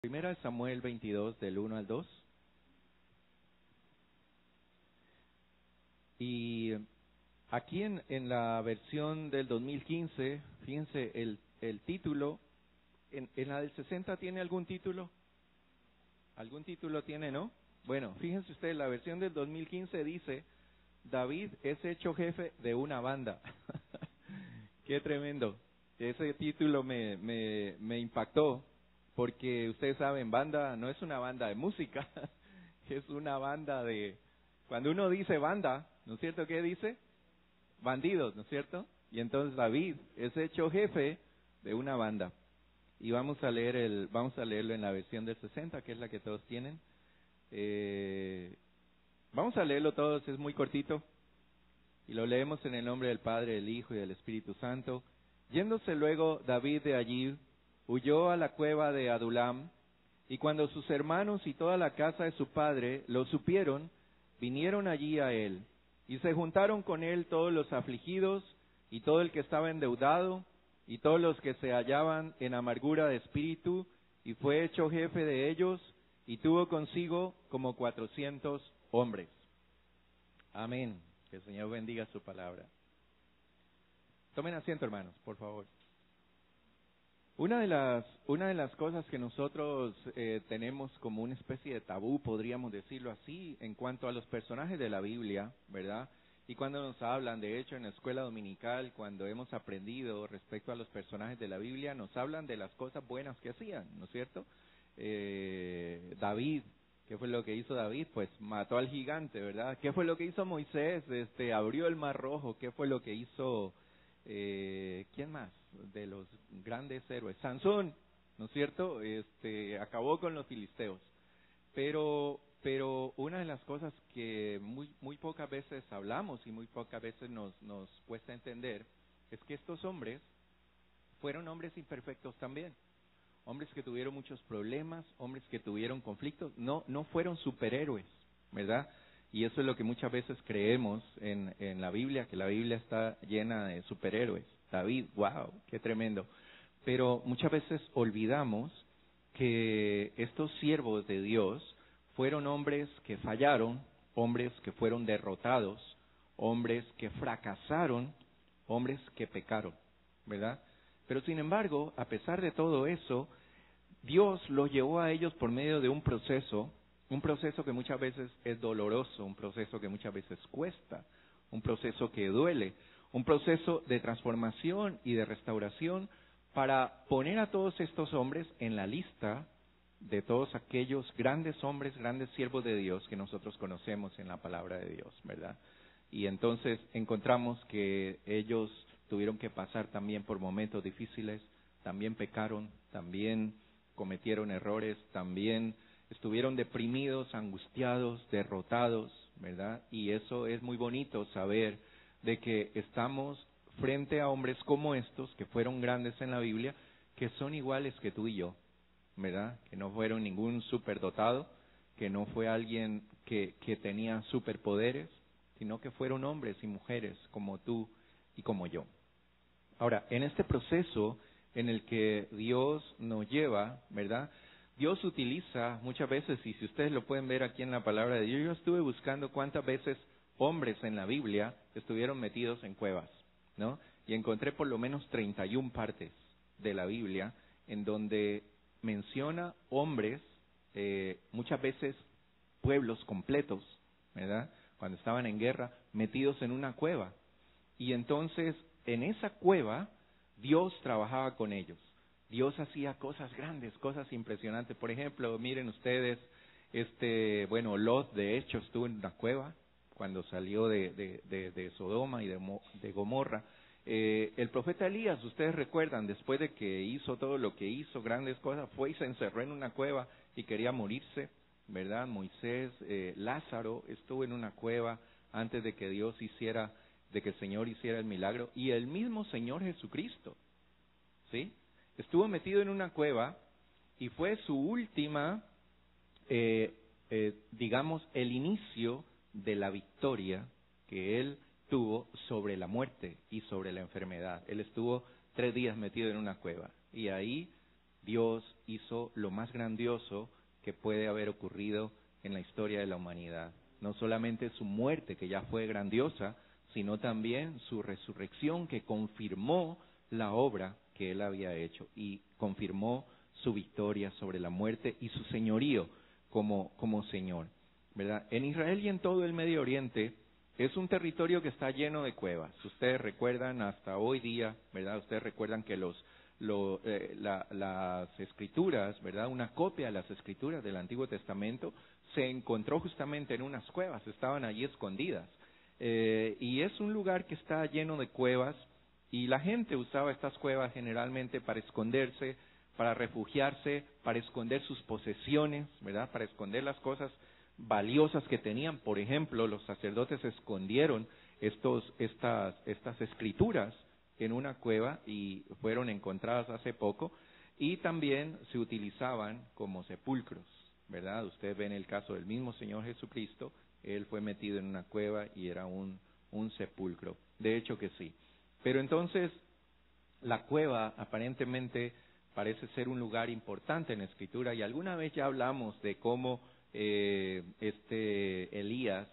Primera de Samuel 22, del 1 al 2. Y aquí en la versión del 2015, fíjense el título. ¿En la del 60 tiene algún título? ¿Algún título tiene, no? Bueno, fíjense ustedes, la versión del 2015 dice: David es hecho jefe de una banda. ¡Qué tremendo! Ese título me impactó, porque ustedes saben, banda no es una banda de música, es una banda de... Cuando uno dice banda, ¿no es cierto? ¿Qué dice? Bandidos, ¿no es cierto? Y entonces David es hecho jefe de una banda. Y vamos a leerlo en la versión del 60, que es la que todos tienen. Vamos a leerlo todos, es muy cortito. Y lo leemos en el nombre del Padre, del Hijo y del Espíritu Santo. Yéndose luego David de allí, huyó a la cueva de Adulam, y cuando sus hermanos y toda la casa de su padre lo supieron, vinieron allí a él, y se juntaron con él todos los afligidos, y todo el que estaba endeudado, y todos los que se hallaban en amargura de espíritu, y fue hecho jefe de ellos, y tuvo consigo como 400 hombres. Amén. Que el Señor bendiga su palabra. Tomen asiento, hermanos, por favor. Una de las cosas que nosotros tenemos como una especie de tabú, podríamos decirlo así, en cuanto a los personajes de la Biblia, ¿verdad? Y cuando nos hablan, de hecho, en la escuela dominical, cuando hemos aprendido respecto a los personajes de la Biblia, nos hablan de las cosas buenas que hacían, ¿no es cierto? David, ¿qué fue lo que hizo David? Pues mató al gigante, ¿verdad? ¿Qué fue lo que hizo Moisés? Abrió el mar rojo. ¿Qué fue lo que hizo... ¿quién más? De los grandes héroes. Sansón, ¿no es cierto? Acabó con los filisteos. Pero una de las cosas que muy pocas veces hablamos y muy pocas veces nos cuesta entender es que estos hombres fueron hombres imperfectos también. Hombres que tuvieron muchos problemas, hombres que tuvieron conflictos, no fueron superhéroes, ¿verdad? Y eso es lo que muchas veces creemos en la Biblia, que la Biblia está llena de superhéroes. David, wow, qué tremendo. Pero muchas veces olvidamos que estos siervos de Dios fueron hombres que fallaron, hombres que fueron derrotados, hombres que fracasaron, hombres que pecaron, ¿verdad? Pero sin embargo, a pesar de todo eso, Dios los llevó a ellos por medio de un proceso que muchas veces es doloroso, un proceso que muchas veces cuesta, un proceso que duele, un proceso de transformación y de restauración para poner a todos estos hombres en la lista de todos aquellos grandes hombres, grandes siervos de Dios que nosotros conocemos en la palabra de Dios, ¿verdad? Y entonces encontramos que ellos tuvieron que pasar también por momentos difíciles, también pecaron, también cometieron errores, también estuvieron deprimidos, angustiados, derrotados, ¿verdad? Y eso es muy bonito saber de que estamos frente a hombres como estos, que fueron grandes en la Biblia, que son iguales que tú y yo, ¿verdad? Que no fueron ningún superdotado, que no fue alguien que tenía superpoderes, sino que fueron hombres y mujeres como tú y como yo. Ahora, en este proceso en el que Dios nos lleva, ¿verdad? Dios utiliza muchas veces, y si ustedes lo pueden ver aquí en la palabra de Dios, yo estuve buscando cuántas veces hombres en la Biblia estuvieron metidos en cuevas, ¿no? Y encontré por lo menos 31 partes de la Biblia en donde menciona hombres, muchas veces pueblos completos, ¿verdad? Cuando estaban en guerra, metidos en una cueva. Y entonces, en esa cueva, Dios trabajaba con ellos. Dios hacía cosas grandes, cosas impresionantes. Por ejemplo, miren ustedes, Lot de hecho estuvo en una cueva cuando salió de Sodoma y de Gomorra. El profeta Elías, ustedes recuerdan, después de que hizo todo lo que hizo, grandes cosas, fue y se encerró en una cueva y quería morirse, ¿verdad? Moisés, Lázaro estuvo en una cueva antes de que de que el Señor hiciera el milagro, y el mismo Señor Jesucristo, ¿sí? Estuvo metido en una cueva y fue su última, digamos, el inicio de la victoria que Él tuvo sobre la muerte y sobre la enfermedad. Él estuvo 3 días metido en una cueva y ahí Dios hizo lo más grandioso que puede haber ocurrido en la historia de la humanidad. No solamente su muerte, que ya fue grandiosa, sino también su resurrección, que confirmó la obra que Él había hecho y confirmó su victoria sobre la muerte y su señorío como Señor, ¿verdad? En Israel y en todo el Medio Oriente es un territorio que está lleno de cuevas. Ustedes recuerdan hasta hoy día, ¿verdad? Ustedes recuerdan que las escrituras, ¿verdad? Una copia de las escrituras del Antiguo Testamento se encontró justamente en unas cuevas, estaban allí escondidas. Y es un lugar que está lleno de cuevas y la gente usaba estas cuevas generalmente para esconderse, para refugiarse, para esconder sus posesiones, ¿verdad? Para esconder las cosas valiosas que tenían. Por ejemplo, los sacerdotes escondieron estas escrituras en una cueva y fueron encontradas hace poco, y también se utilizaban como sepulcros, ¿verdad? Ustedes ven el caso del mismo Señor Jesucristo, Él fue metido en una cueva y era un sepulcro. De hecho que sí. Pero entonces, la cueva aparentemente parece ser un lugar importante en la Escritura, y alguna vez ya hablamos de cómo Elías,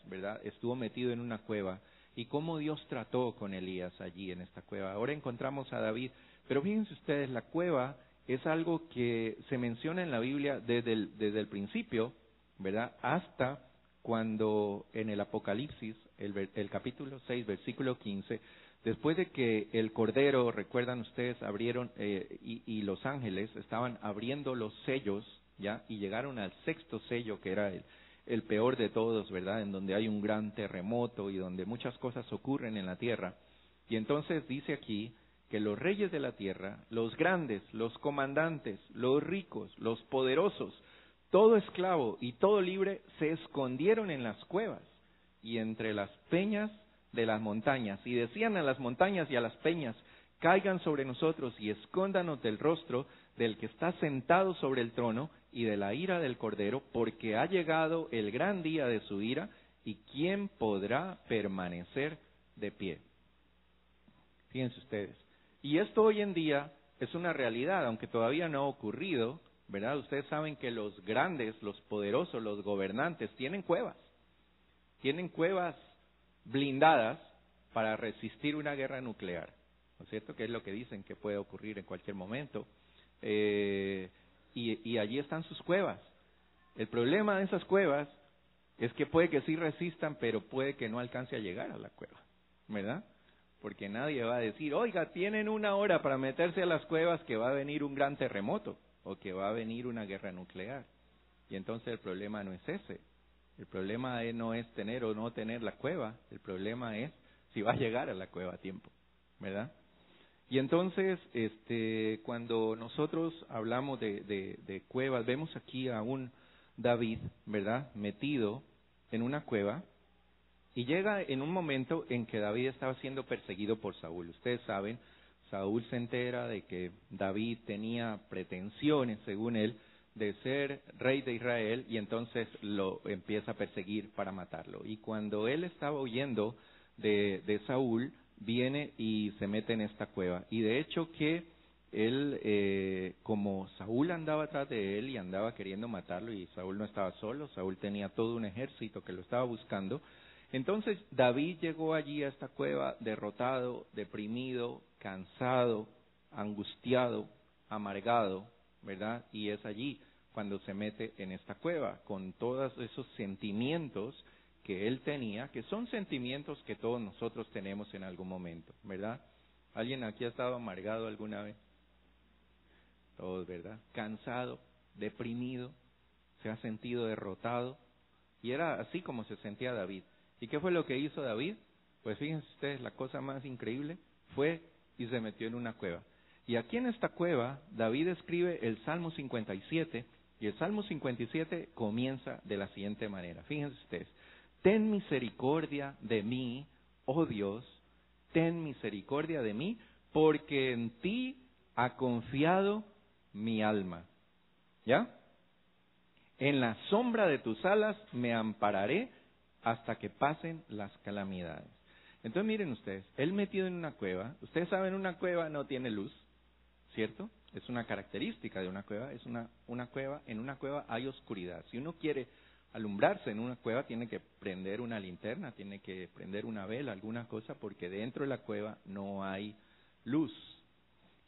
¿verdad?, estuvo metido en una cueva y cómo Dios trató con Elías allí en esta cueva. Ahora encontramos a David, pero fíjense ustedes, la cueva es algo que se menciona en la Biblia desde el principio, ¿verdad?, hasta cuando en el Apocalipsis, el capítulo 6, versículo 15, después de que el Cordero, recuerdan ustedes, abrieron y los ángeles estaban abriendo los sellos, ¿ya? Y llegaron al sexto sello, que era el peor de todos, ¿verdad? En donde hay un gran terremoto y donde muchas cosas ocurren en la tierra. Y entonces dice aquí que los reyes de la tierra, los grandes, los comandantes, los ricos, los poderosos, todo esclavo y todo libre se escondieron en las cuevas y entre las peñas de las montañas, y decían a las montañas y a las peñas: caigan sobre nosotros y escóndanos del rostro del que está sentado sobre el trono y de la ira del Cordero, porque ha llegado el gran día de su ira, y ¿quién podrá permanecer de pie? Fíjense ustedes. Y esto hoy en día es una realidad, aunque todavía no ha ocurrido, ¿verdad? Ustedes saben que los grandes, los poderosos, los gobernantes tienen cuevas blindadas para resistir una guerra nuclear, ¿no es cierto? Que es lo que dicen que puede ocurrir en cualquier momento. Y allí están sus cuevas. El problema de esas cuevas es que puede que sí resistan, pero puede que no alcance a llegar a la cueva, ¿verdad? Porque nadie va a decir: oiga, tienen 1 hora para meterse a las cuevas, que va a venir un gran terremoto o que va a venir una guerra nuclear. Y entonces el problema no es ese. El problema no es tener o no tener la cueva, el problema es si va a llegar a la cueva a tiempo, ¿verdad? Y entonces, cuando nosotros hablamos de cuevas, vemos aquí a un David, ¿verdad?, metido en una cueva, y llega en un momento en que David estaba siendo perseguido por Saúl. Ustedes saben, Saúl se entera de que David tenía pretensiones, según él, de ser rey de Israel, y entonces lo empieza a perseguir para matarlo. Y cuando él estaba huyendo de Saúl, viene y se mete en esta cueva. Y de hecho que él, como Saúl andaba atrás de él y andaba queriendo matarlo, y Saúl no estaba solo, Saúl tenía todo un ejército que lo estaba buscando, entonces David llegó allí a esta cueva derrotado, deprimido, cansado, angustiado, amargado, ¿verdad? Y es allí cuando se mete en esta cueva, con todos esos sentimientos que él tenía, que son sentimientos que todos nosotros tenemos en algún momento, ¿verdad? ¿Alguien aquí ha estado amargado alguna vez? Todos, ¿verdad? Cansado, deprimido, se ha sentido derrotado, y era así como se sentía David. ¿Y qué fue lo que hizo David? Pues fíjense ustedes, la cosa más increíble fue y se metió en una cueva. Y aquí en esta cueva, David escribe el Salmo 57, y el Salmo 57 comienza de la siguiente manera. Fíjense ustedes: ten misericordia de mí, oh Dios, ten misericordia de mí, porque en ti ha confiado mi alma. ¿Ya? En la sombra de tus alas me ampararé hasta que pasen las calamidades. Entonces miren ustedes, él metido en una cueva, ustedes saben, una cueva no tiene luz, ¿cierto? Es una característica de una cueva, es una cueva, en una cueva hay oscuridad. Si uno quiere alumbrarse en una cueva, tiene que prender una linterna, tiene que prender una vela, alguna cosa, porque dentro de la cueva no hay luz.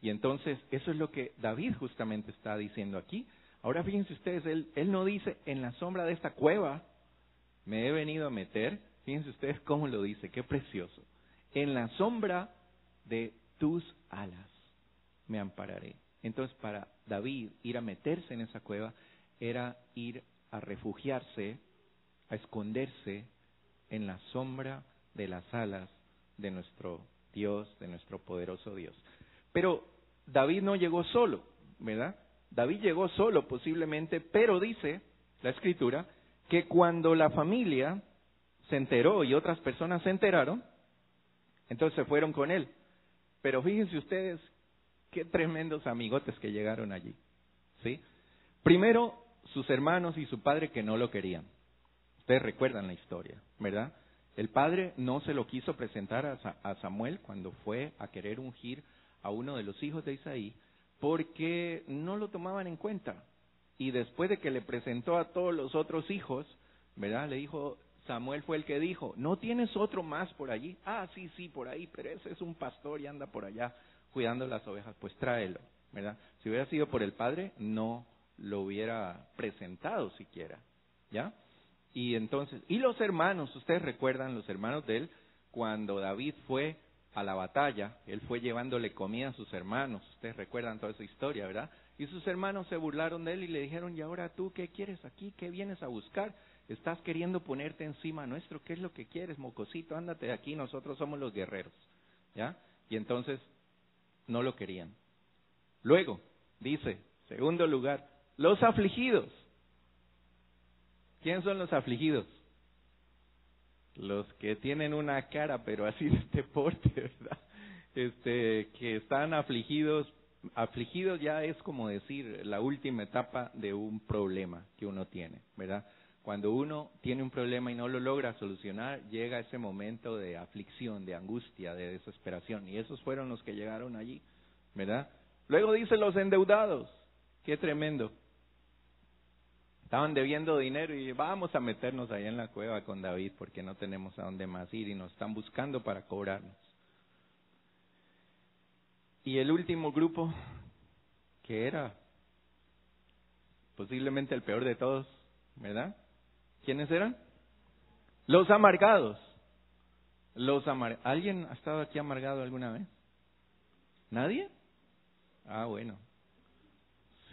Y entonces, eso es lo que David justamente está diciendo aquí. Ahora fíjense ustedes, él no dice, en la sombra de esta cueva me he venido a meter. Fíjense ustedes cómo lo dice, qué precioso. En la sombra de tus alas me ampararé. Entonces, para David, ir a meterse en esa cueva era ir a refugiarse, a esconderse en la sombra de las alas de nuestro Dios, de nuestro poderoso Dios. Pero David no llegó solo, ¿verdad? David llegó solo posiblemente, pero dice la Escritura que cuando la familia se enteró y otras personas se enteraron, entonces se fueron con él. Pero fíjense ustedes qué tremendos amigotes que llegaron allí, ¿sí? Primero, sus hermanos y su padre que no lo querían. Ustedes recuerdan la historia, ¿verdad? El padre no se lo quiso presentar a Samuel cuando fue a querer ungir a uno de los hijos de Isaí, porque no lo tomaban en cuenta. Y después de que le presentó a todos los otros hijos, ¿verdad? Le dijo, Samuel fue el que dijo, ¿no tienes otro más por allí? Ah, sí, por ahí, pero ese es un pastor y anda por allá cuidando las ovejas, pues tráelo, ¿verdad? Si hubiera sido por el padre, no lo hubiera presentado siquiera, ¿ya? Y entonces, y los hermanos, ustedes recuerdan los hermanos de él, cuando David fue a la batalla, él fue llevándole comida a sus hermanos, ustedes recuerdan toda esa historia, ¿verdad? Y sus hermanos se burlaron de él y le dijeron, ¿y ahora tú qué quieres aquí? ¿Qué vienes a buscar? Estás queriendo ponerte encima nuestro, ¿qué es lo que quieres, mocosito? Ándate de aquí, nosotros somos los guerreros, ¿ya? Y entonces no lo querían. Luego, dice, segundo lugar, los afligidos. ¿Quiénes son los afligidos? Los que tienen una cara, pero así de este porte, ¿verdad? Que están afligidos. Afligidos ya es como decir la última etapa de un problema que uno tiene, ¿verdad? Cuando uno tiene un problema y no lo logra solucionar, llega ese momento de aflicción, de angustia, de desesperación. Y esos fueron los que llegaron allí, ¿verdad? Luego dice los endeudados. Qué tremendo. Estaban debiendo dinero y vamos a meternos allá en la cueva con David porque no tenemos a dónde más ir y nos están buscando para cobrarnos. Y el último grupo, que era posiblemente el peor de todos, ¿verdad? ¿Quiénes eran? Los amargados. ¿Alguien ha estado aquí amargado alguna vez? ¿Nadie? Ah, bueno.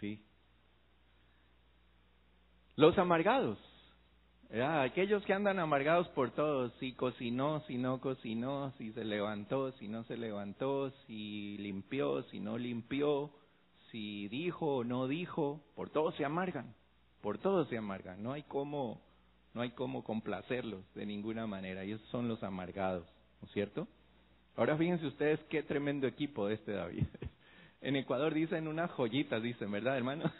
Sí. Los amargados, ¿verdad? Aquellos que andan amargados por todo, si cocinó, si no cocinó, si se levantó, si no se levantó, si limpió, si no limpió, si dijo o no dijo, por todo se amargan, no hay cómo complacerlos de ninguna manera, y esos son los amargados, ¿no es cierto? Ahora fíjense ustedes qué tremendo equipo de este David. En Ecuador dicen unas joyitas, dicen, ¿verdad, hermano?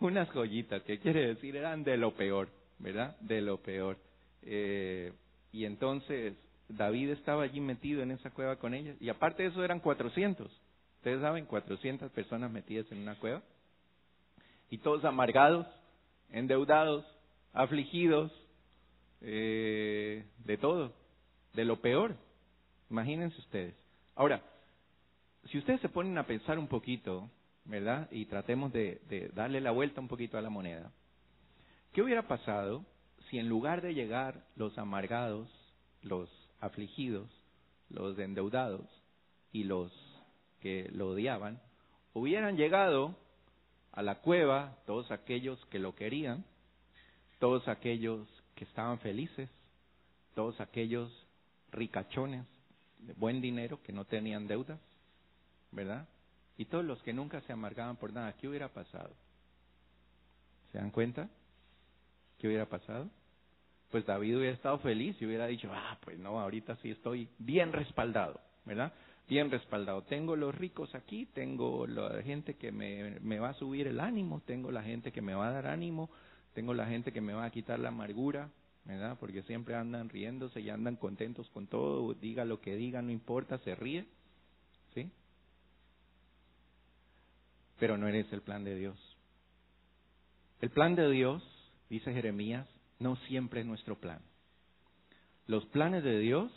Unas joyitas, ¿qué quiere decir? Eran de lo peor, ¿verdad? De lo peor. Y entonces David estaba allí metido en esa cueva con ellos. Y aparte de eso eran 400. Ustedes saben, 400 personas metidas en una cueva. Y todos amargados, endeudados, afligidos, de todo, de lo peor. Imagínense ustedes. Ahora, si ustedes se ponen a pensar un poquito, ¿verdad? Y tratemos de darle la vuelta un poquito a la moneda. ¿Qué hubiera pasado si en lugar de llegar los amargados, los afligidos, los endeudados y los que lo odiaban, hubieran llegado a la cueva todos aquellos que lo querían, todos aquellos que estaban felices, todos aquellos ricachones de buen dinero que no tenían deudas, ¿verdad? Y todos los que nunca se amargaban por nada, ¿qué hubiera pasado? ¿Se dan cuenta? ¿Qué hubiera pasado? Pues David hubiera estado feliz y hubiera dicho, pues no, ahorita sí estoy bien respaldado, ¿verdad? Bien respaldado. Tengo los ricos aquí, tengo la gente que me va a subir el ánimo, tengo la gente que me va a dar ánimo, tengo la gente que me va a quitar la amargura, ¿verdad? Porque siempre andan riéndose y andan contentos con todo, diga lo que diga, no importa, se ríe, ¿sí? pero no eres el plan de Dios. El plan de Dios, dice Jeremías, no siempre es nuestro plan. Los planes de Dios,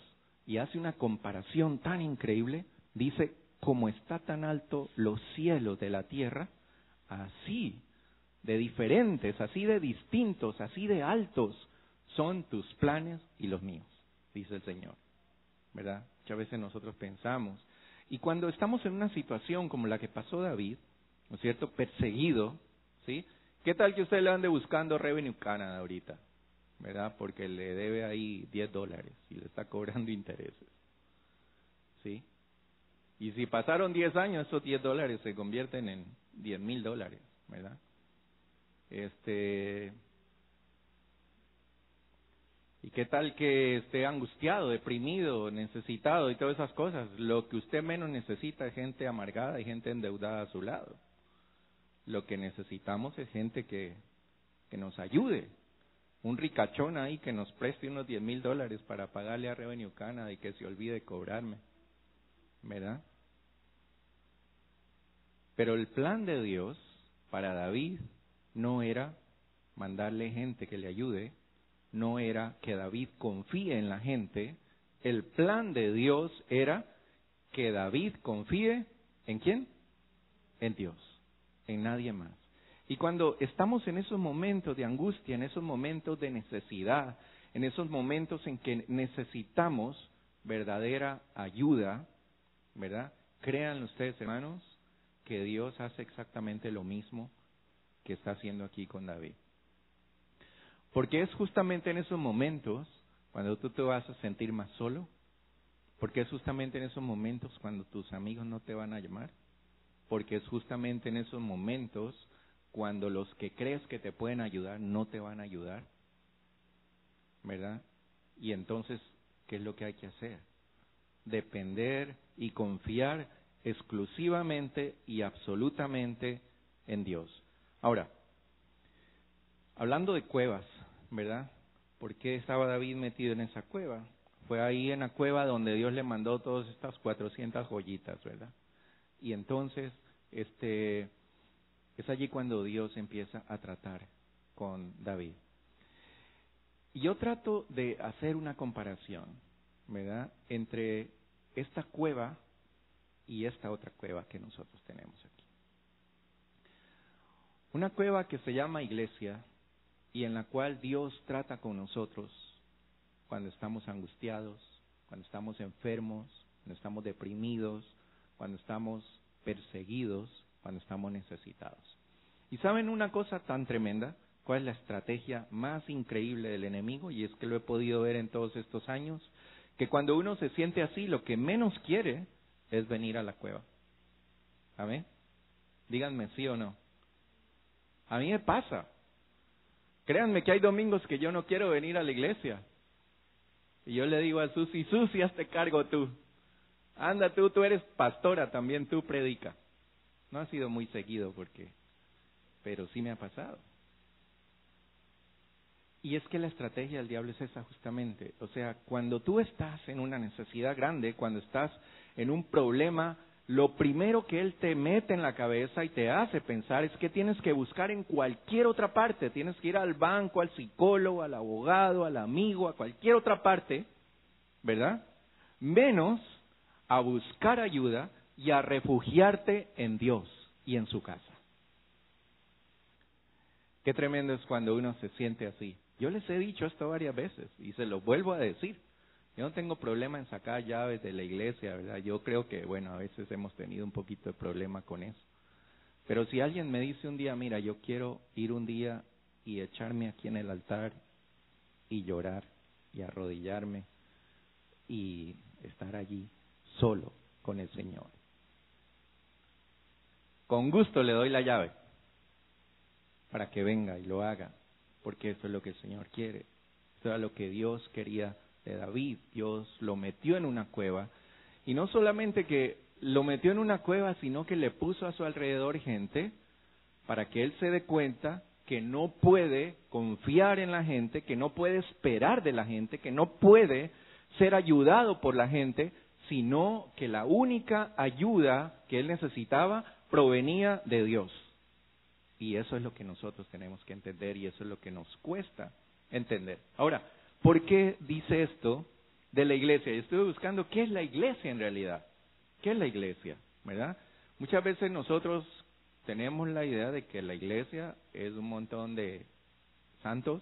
y hace una comparación tan increíble, dice, como está tan alto los cielos de la tierra, así de diferentes, así de distintos, así de altos son tus planes y los míos, dice el Señor, ¿verdad? Muchas veces nosotros pensamos, y cuando estamos en una situación como la que pasó David, ¿no es cierto?, perseguido, ¿sí? ¿Qué tal que usted le ande buscando Revenue Canada ahorita? ¿Verdad? Porque le debe ahí $10 y le está cobrando intereses, ¿sí? Y si pasaron 10 años, esos $10 se convierten en $10,000, ¿verdad? ¿Y qué tal que esté angustiado, deprimido, necesitado y todas esas cosas? Lo que usted menos necesita es gente amargada y gente endeudada a su lado. Lo que necesitamos es gente que nos ayude. Un ricachón ahí que nos preste unos $10,000 para pagarle a Revenue Canada y que se olvide de cobrarme, ¿verdad? Pero el plan de Dios para David no era mandarle gente que le ayude, no era que David confíe en la gente. El plan de Dios era que David confíe ¿en quién? En Dios, en nadie más. Y cuando estamos en esos momentos de angustia, en esos momentos de necesidad, en esos momentos en que necesitamos verdadera ayuda, ¿verdad? Créanlo ustedes, hermanos, que Dios hace exactamente lo mismo que está haciendo aquí con David. Porque es justamente en esos momentos cuando tú te vas a sentir más solo, porque es justamente en esos momentos cuando tus amigos no te van a llamar, porque es justamente en esos momentos cuando los que crees que te pueden ayudar no te van a ayudar, ¿verdad? Y entonces, ¿qué es lo que hay que hacer? Depender y confiar exclusivamente y absolutamente en Dios. Ahora, hablando de cuevas, ¿verdad? ¿Por qué estaba David metido en esa cueva? Fue ahí en la cueva donde Dios le mandó todas estas 400 joyitas, ¿verdad? Y entonces, es allí cuando Dios empieza a tratar con David. Y yo trato de hacer una comparación, ¿verdad?, entre esta cueva y esta otra cueva que nosotros tenemos aquí. Una cueva que se llama iglesia y en la cual Dios trata con nosotros cuando estamos angustiados, cuando estamos enfermos, cuando estamos deprimidos, cuando estamos perseguidos, cuando estamos necesitados. ¿Y saben una cosa tan tremenda? ¿Cuál es la estrategia más increíble del enemigo? Y es que lo he podido ver en todos estos años, que cuando uno se siente así, lo que menos quiere es venir a la cueva. ¿Amén? Díganme sí o no. A mí me pasa. Créanme que hay domingos que yo no quiero venir a la iglesia. Y yo le digo a Susi, Susi, hazte cargo tú. Anda tú eres pastora, también tú predica. No ha sido muy seguido pero sí me ha pasado. Y es que la estrategia del diablo es esa justamente. O sea, cuando tú estás en una necesidad grande, cuando estás en un problema, lo primero que él te mete en la cabeza y te hace pensar es que tienes que buscar en cualquier otra parte. Tienes que ir al banco, al psicólogo, al abogado, al amigo, a cualquier otra parte, ¿verdad? Menos a buscar ayuda y a refugiarte en Dios y en su casa. Qué tremendo es cuando uno se siente así. Yo les he dicho esto varias veces y se lo vuelvo a decir. Yo no tengo problema en sacar llaves de la iglesia, ¿verdad? Yo creo que, bueno, a veces hemos tenido un poquito de problema con eso. Pero si alguien me dice un día, mira, yo quiero ir un día y echarme aquí en el altar y llorar y arrodillarme y estar allí solo con el Señor, con gusto le doy la llave para que venga y lo haga, porque eso es lo que el Señor quiere. Eso era lo que Dios quería de David. Dios lo metió en una cueva, y no solamente que lo metió en una cueva, sino que le puso a su alrededor gente para que él se dé cuenta que no puede confiar en la gente, que no puede esperar de la gente, que no puede ser ayudado por la gente, sino que la única ayuda que él necesitaba provenía de Dios. Y eso es lo que nosotros tenemos que entender y eso es lo que nos cuesta entender. Ahora, ¿por qué dice esto de la iglesia? Y estuve buscando qué es la iglesia en realidad. ¿Qué es la iglesia? ¿Verdad? Muchas veces nosotros tenemos la idea de que la iglesia es un montón de santos,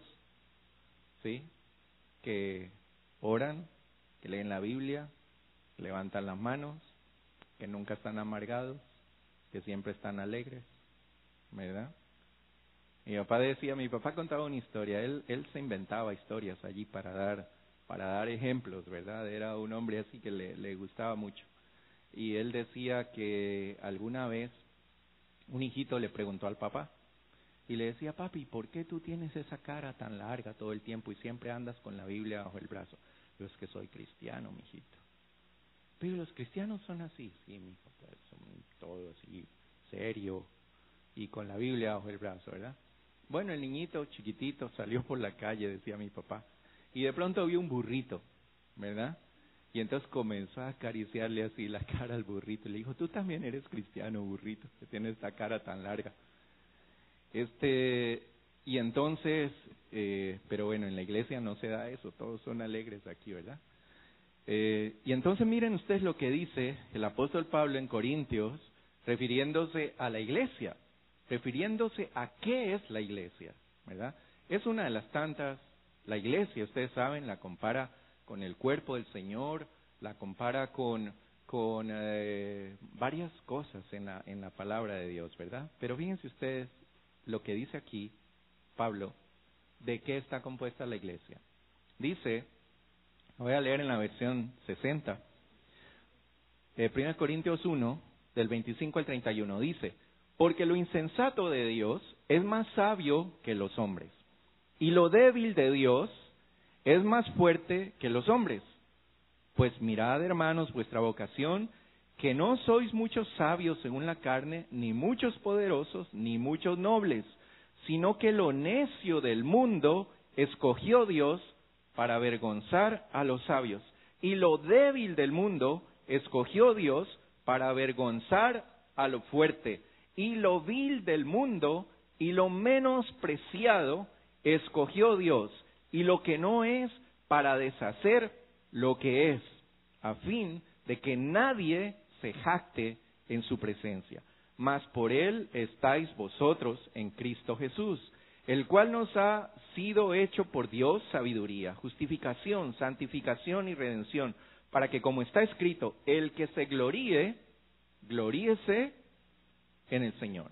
¿sí? Que oran, que leen la Biblia, que levantan las manos, que nunca están amargados, que siempre están alegres, ¿verdad? Mi papá contaba una historia, él se inventaba historias allí para dar ejemplos, ¿verdad? Era un hombre así que le gustaba mucho. Y él decía que alguna vez un hijito le preguntó al papá y le decía: papi, ¿por qué tú tienes esa cara tan larga todo el tiempo y siempre andas con la Biblia bajo el brazo? Yo: es que soy cristiano, mijito. Pero los cristianos son así. Sí, mijo, pues son todo así serio y con la Biblia bajo el brazo, ¿verdad? Bueno, el niñito chiquitito salió por la calle, decía mi papá, y de pronto vio un burrito, ¿verdad? Y entonces comenzó a acariciarle así la cara al burrito. Y le dijo: tú también eres cristiano, burrito, que tienes esta cara tan larga. Y entonces, pero bueno, en la iglesia no se da eso, todos son alegres aquí, ¿verdad? Y entonces miren ustedes lo que dice el apóstol Pablo en Corintios, refiriéndose a la iglesia, refiriéndose a qué es la iglesia, ¿verdad? Es una de las tantas, la iglesia, ustedes saben, la compara con el cuerpo del Señor, la compara con varias cosas en la palabra de Dios, ¿verdad? Pero fíjense ustedes lo que dice aquí Pablo, de qué está compuesta la iglesia. Dice, voy a leer en la versión 60, 1 Corintios 1, del 25 al 31, dice: porque lo insensato de Dios es más sabio que los hombres, y lo débil de Dios es más fuerte que los hombres. Pues mirad, hermanos, vuestra vocación, que no sois muchos sabios según la carne, ni muchos poderosos, ni muchos nobles, sino que lo necio del mundo escogió Dios para avergonzar a los sabios, y lo débil del mundo escogió Dios para avergonzar a lo fuerte, y lo vil del mundo y lo menospreciado escogió Dios, y lo que no es, para deshacer lo que es, a fin de que nadie se jacte en su presencia. Mas por él estáis vosotros en Cristo Jesús, el cual nos ha sido hecho por Dios sabiduría, justificación, santificación y redención, para que, como está escrito, el que se gloríe, gloríese en el Señor.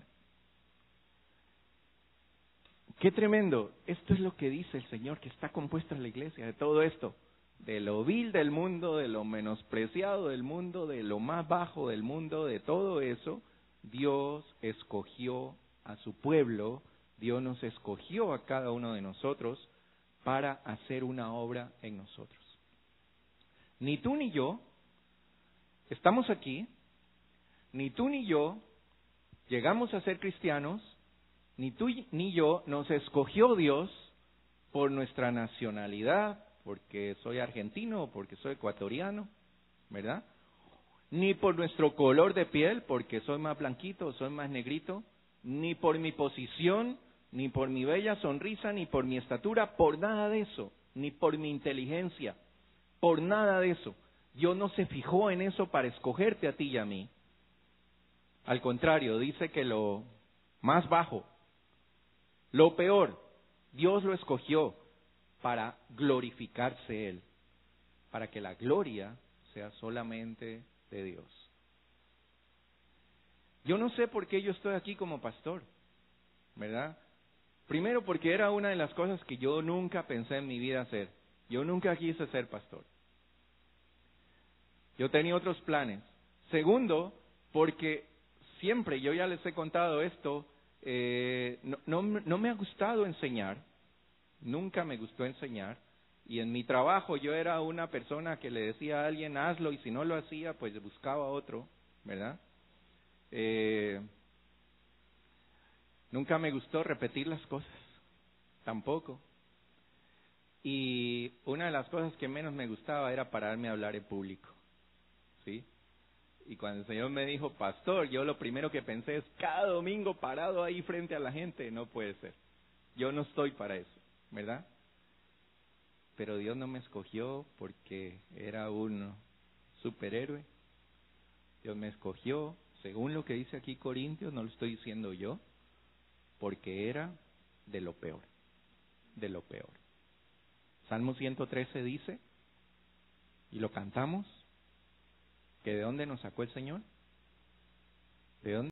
¡Qué tremendo! Esto es lo que dice el Señor, que está compuesta la iglesia, de todo esto, de lo vil del mundo, de lo menospreciado del mundo, de lo más bajo del mundo, de todo eso. Dios escogió a su pueblo, Dios nos escogió a cada uno de nosotros para hacer una obra en nosotros. Ni tú ni yo estamos aquí, ni tú ni yo llegamos a ser cristianos, ni tú ni yo nos escogió Dios por nuestra nacionalidad, porque soy argentino o porque soy ecuatoriano, ¿verdad? Ni por nuestro color de piel, porque soy más blanquito o soy más negrito, ni por mi posición, ni por mi bella sonrisa, ni por mi estatura, por nada de eso, ni por mi inteligencia, por nada de eso. Dios no se fijó en eso para escogerte a ti y a mí. Al contrario, dice que lo más bajo, lo peor, Dios lo escogió para glorificarse Él, para que la gloria sea solamente de Dios. Yo no sé por qué yo estoy aquí como pastor, ¿verdad? Primero, porque era una de las cosas que yo nunca pensé en mi vida hacer. Yo nunca quise ser pastor. Yo tenía otros planes. Segundo, porque siempre, yo ya les he contado esto, no me ha gustado enseñar. Nunca me gustó enseñar. Y en mi trabajo yo era una persona que le decía a alguien: hazlo, y si no lo hacía, pues buscaba otro, ¿verdad? Nunca me gustó repetir las cosas, tampoco. Y una de las cosas que menos me gustaba era pararme a hablar en público, ¿sí? Y cuando el Señor me dijo, pastor, yo lo primero que pensé es, cada domingo parado ahí frente a la gente, no puede ser. Yo no estoy para eso, ¿verdad? Pero Dios no me escogió porque era un superhéroe. Dios me escogió, según lo que dice aquí Corintios, no lo estoy diciendo yo, porque era de lo peor, de lo peor. Salmo 113 dice, y lo cantamos, que ¿de dónde nos sacó el Señor? ¿De dónde?